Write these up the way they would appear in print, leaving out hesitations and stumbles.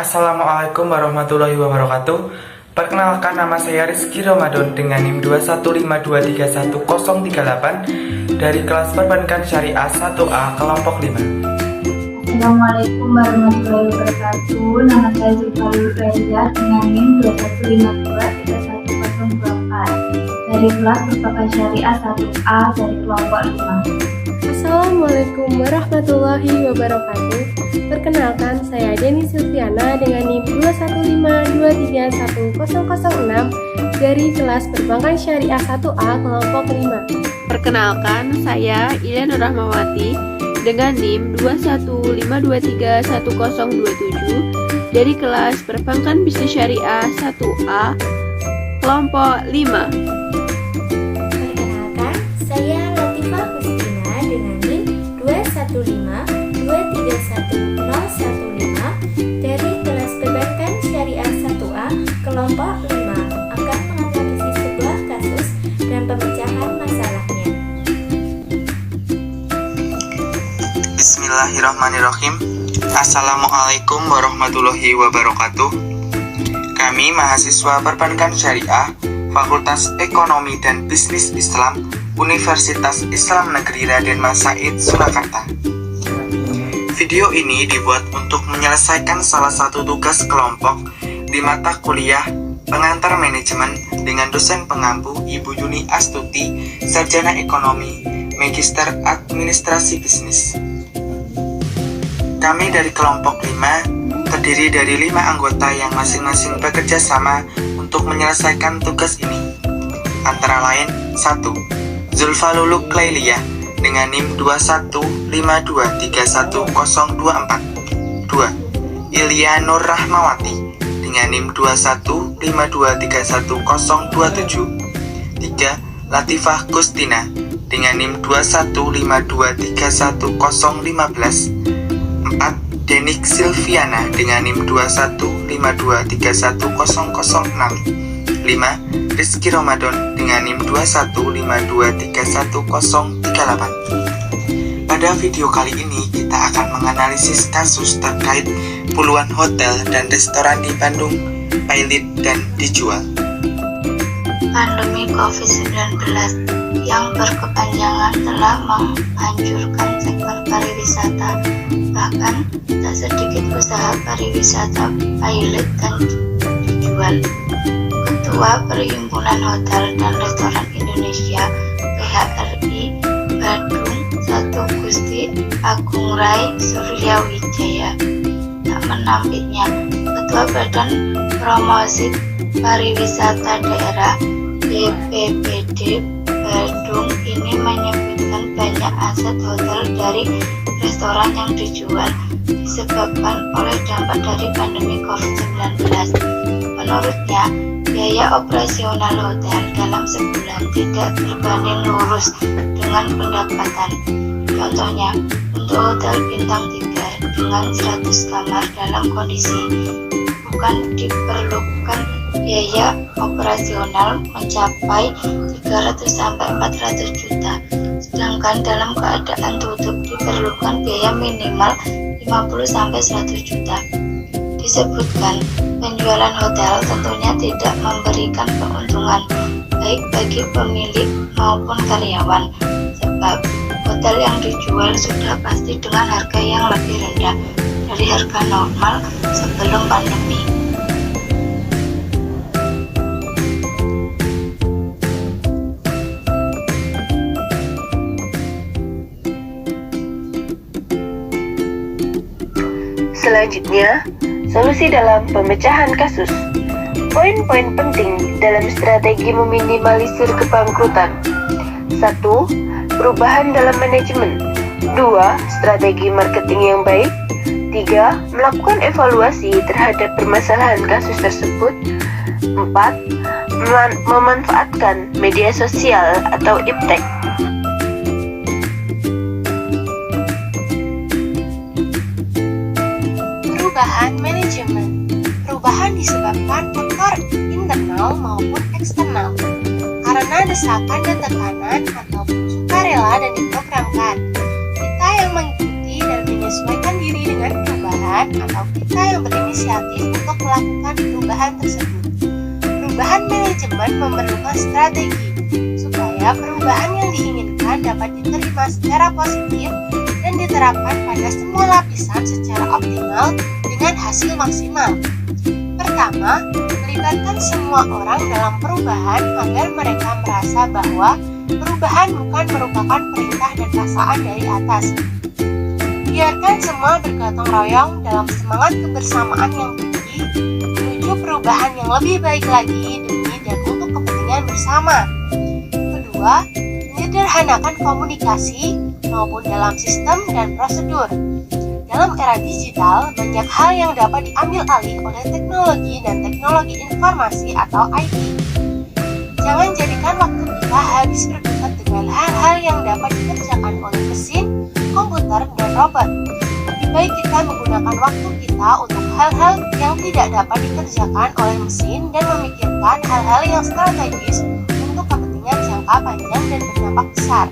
Assalamualaikum warahmatullahi wabarakatuh. Perkenalkan, nama saya Rizky Ramadan dengan NIM 215311038 dari kelas Perbankan Syariah 1A kelompok 5. Assalamualaikum warahmatullahi wabarakatuh. Nama saya Zulfari Faiza dengan NIM 215231024 dari kelas Perbankan Syariah 1A dari kelompok 5. Assalamualaikum warahmatullahi wabarakatuh. Perkenalkan, saya Deni Silviana dengan NIM 215231006 dari kelas Perbankan Syariah 1A kelompok 5. Perkenalkan, saya Ida Nur Rahmawati dengan NIM 215231027 dari kelas Perbankan Bisnis Syariah 1A kelompok 5. Perkenalkan, saya Latifah Kustina dengan NIM 215231015 dari kelas Perbankan Syariah 1A kelompok 5 akan menganalisa sebuah kasus dan pemecahan masalahnya. Bismillahirrahmanirrahim. Assalamualaikum warahmatullahi wabarakatuh. Kami mahasiswa Perbankan Syariah Fakultas Ekonomi dan Bisnis Islam Universitas Islam Negeri Raden Mas Said, Surakarta. Video ini dibuat untuk menyelesaikan salah satu tugas kelompok di mata kuliah Pengantar Manajemen dengan dosen pengampu Ibu Yuni Astuti, Sarjana Ekonomi, Magister Administrasi Bisnis. Kami dari kelompok 5 terdiri dari 5 anggota yang masing-masing bekerja sama untuk menyelesaikan tugas ini. Antara lain: 1. Zulfa Lulu Klailiyah dengan NIM 215231024. 2. Ilya Nur Rahmawati dengan NIM 215231027. 3. Latifah Gustina dengan NIM 215231015. 4. Denik Silviana dengan NIM 215231006. 5. Rizky Ramadan dengan NIM 215231038. Pada video kali ini kita akan menganalisis kasus terkait puluhan hotel dan restoran di Bandung pilot dan dijual. Pandemi COVID-19 yang berkepanjangan telah menghancurkan sektor pariwisata. Bahkan tak sedikit usaha pariwisata pilot dan dijual. Ketua Perhimpunan Hotel dan Restoran Indonesia (PHRI) Badung 1 Gusti Agung Rai Suryawijaya tak menampiknya. Ketua Badan Promosi Pariwisata Daerah BPBD Badung ini menyebutkan banyak aset hotel dari restoran yang dijual disebabkan oleh dampak dari pandemi COVID-19. Menurutnya, biaya operasional hotel dalam sebulan tidak berbanding lurus dengan pendapatan. Contohnya, untuk hotel bintang 3 dengan 100 kamar dalam kondisi bukan diperlukan biaya operasional mencapai 300-400 juta, sedangkan dalam keadaan tutup diperlukan biaya minimal 50-100 juta. Disebutkan, penjualan hotel tentunya tidak memberikan keuntungan baik bagi pemilik maupun karyawan, sebab hotel yang dijual sudah pasti dengan harga yang lebih rendah dari harga normal sebelum pandemi. Selanjutnya, solusi dalam pemecahan kasus. Poin-poin penting dalam strategi meminimalisir kebangkrutan. 1. Perubahan dalam manajemen. 2. Strategi marketing yang baik. 3. Melakukan evaluasi terhadap permasalahan kasus tersebut. 4. Memanfaatkan media sosial atau iptek. Perubahan manajemen. Perubahan disebabkan faktor internal maupun eksternal, karena desakan dan tekanan ataupun sukarela dan diprogramkan. Kita yang mengikuti dan menyesuaikan diri dengan perubahan perubahan atau kita yang berinisiatif untuk melakukan perubahan tersebut. Perubahan manajemen memerlukan strategi supaya perubahan yang diinginkan dapat diterima secara positif dan diterapkan pada semua lapisan secara optimal dengan hasil maksimal. Pertama, melibatkan semua orang dalam perubahan agar mereka merasa bahwa perubahan bukan merupakan perintah dan paksaan dari atas. Biarkan semua bergotong royong dalam semangat kebersamaan yang tinggi menuju perubahan yang lebih baik lagi demi dan untuk kepentingan bersama. Kedua, menyederhanakan komunikasi maupun dalam sistem dan prosedur. Dalam era digital, banyak hal yang dapat diambil alih oleh teknologi dan teknologi informasi atau IT. Jangan jadikan waktu kita habis berkutat dengan hal-hal yang dapat dikerjakan oleh mesin, komputer, dan robot. Lebih baik kita menggunakan waktu kita untuk hal-hal yang tidak dapat dikerjakan oleh mesin dan memikirkan hal-hal yang strategis untuk kepentingan jangka panjang dan berdampak besar.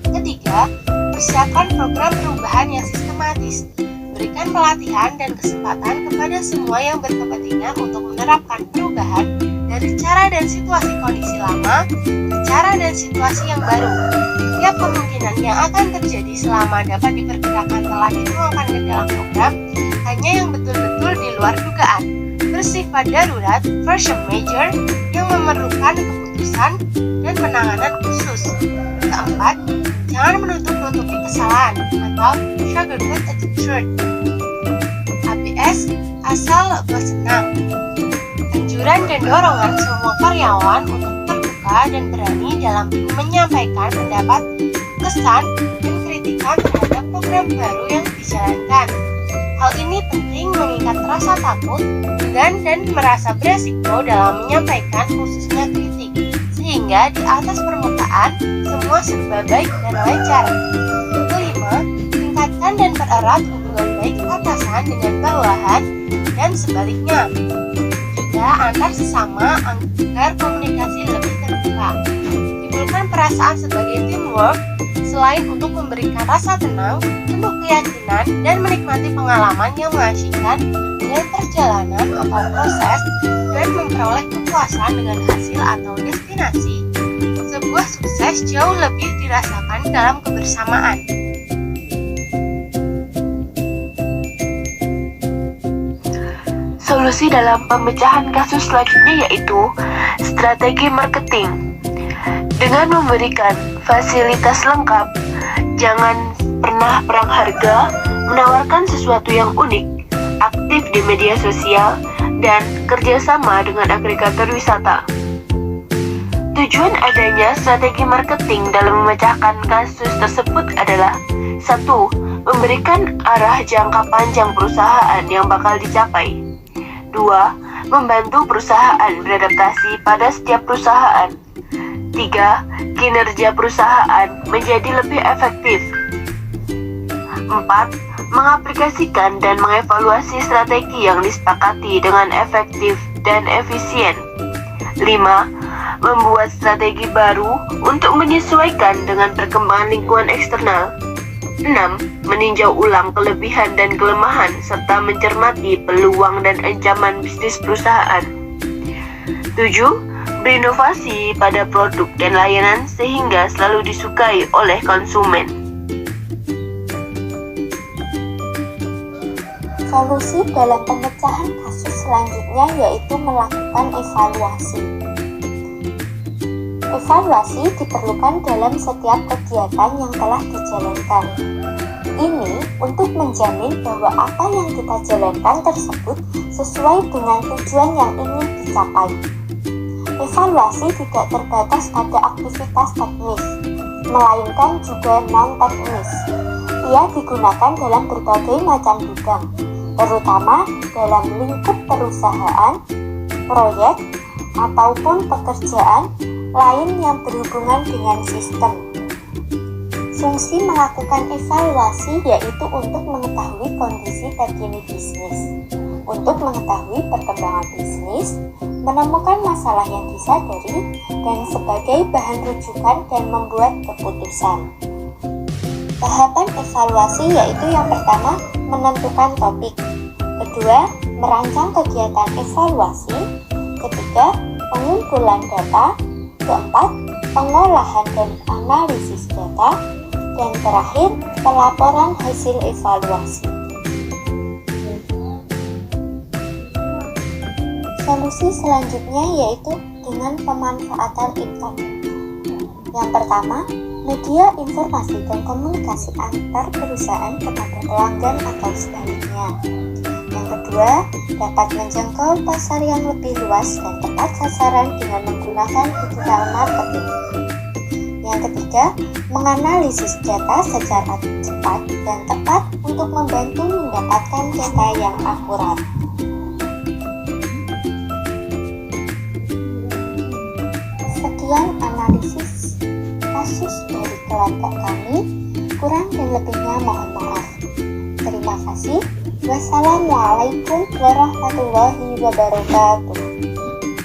Ketiga, persiapkan program perubahan yang sistematis. Berikan pelatihan dan kesempatan kepada semua yang berkepentingan untuk menerapkan perubahan dari cara dan situasi kondisi lama ke cara dan situasi yang baru. Setiap kemungkinan yang akan terjadi selama dapat diperkirakan telah dituangkan ke dalam program, hanya yang betul-betul di luar dugaan, bersifat darurat, force majeure, yang memerlukan keputusan dan penanganan khusus. Keempat, jangan menutup-nutupi kesalahan atau sugarcoat attitude. ABS, asal bersenang. Anjuran dan dorongan semua karyawan untuk terbuka dan berani dalam menyampaikan pendapat, kesan, dan kritikan terhadap program baru yang dijalankan. Hal ini penting mengingat rasa takut, enggan, dan merasa beresiko dalam menyampaikan khususnya kritik, sehingga di atas permukaan semua serba baik dan lancar. Kelima, tingkatkan dan pererat hubungan baik atasan dengan bawahan dan sebaliknya. Juga antar sesama agar komunikasi lebih terbuka. Timbulkan perasaan sebagai teamwork selain untuk memberikan rasa tenang, penuh keyakinan, dan menikmati pengalaman yang mengasyikkan dengan perjalanan atau proses dan memperoleh kepuasan dengan hasil atau destinasi. Sebuah sukses jauh lebih dirasakan dalam kebersamaan. Solusi dalam pemecahan kasus selanjutnya yaitu strategi marketing. Dengan memberikan fasilitas lengkap, jangan pernah perang harga, menawarkan sesuatu yang unik, aktif di media sosial, dan kerjasama dengan agregator wisata. Tujuan adanya strategi marketing dalam memecahkan kasus tersebut adalah 1. Memberikan arah jangka panjang perusahaan yang bakal dicapai. 2. Membantu perusahaan beradaptasi pada setiap perusahaan. 3. Kinerja perusahaan menjadi lebih efektif. 4. Mengaplikasikan dan mengevaluasi strategi yang disepakati dengan efektif dan efisien. 5. Membuat strategi baru untuk menyesuaikan dengan perkembangan lingkungan eksternal. 6. Meninjau ulang kelebihan dan kelemahan serta mencermati peluang dan ancaman bisnis perusahaan. 7. Berinovasi pada produk dan layanan sehingga selalu disukai oleh konsumen. Solusi dalam pemecahan kasus selanjutnya yaitu melakukan evaluasi. Evaluasi diperlukan dalam setiap kegiatan yang telah dijalankan. Ini untuk menjamin bahwa apa yang kita jalankan tersebut sesuai dengan tujuan yang ingin dicapai. Evaluasi tidak terbatas pada aktivitas teknis, melainkan juga non-teknis. Ia digunakan dalam berbagai macam bidang, terutama dalam lingkup perusahaan, proyek, ataupun pekerjaan lain yang berhubungan dengan sistem. Fungsi melakukan evaluasi yaitu untuk mengetahui kondisi terkini bisnis, untuk mengetahui perkembangan bisnis, menemukan masalah yang disadari, dan sebagai bahan rujukan dan membuat keputusan. Tahapan evaluasi yaitu yang pertama, menentukan topik. Kedua, merancang kegiatan evaluasi. Ketiga, pengumpulan data. Keempat, pengolahan dan analisis data. Dan terakhir, pelaporan hasil evaluasi. Solusi selanjutnya yaitu dengan pemanfaatan internet. Yang pertama, media informasi dan komunikasi antar perusahaan kepada pelanggan atau sebaliknya. Yang kedua, dapat menjangkau pasar yang lebih luas dan tepat sasaran dengan menggunakan digital marketing. Yang ketiga, menganalisis data secara cepat dan tepat untuk membantu mendapatkan data yang akurat. Sekian analisis kasus dari kelompok kami. Kurang dan lebihnya mohon maaf. Terima kasih. Wassalamualaikum warahmatullahi wabarakatuh.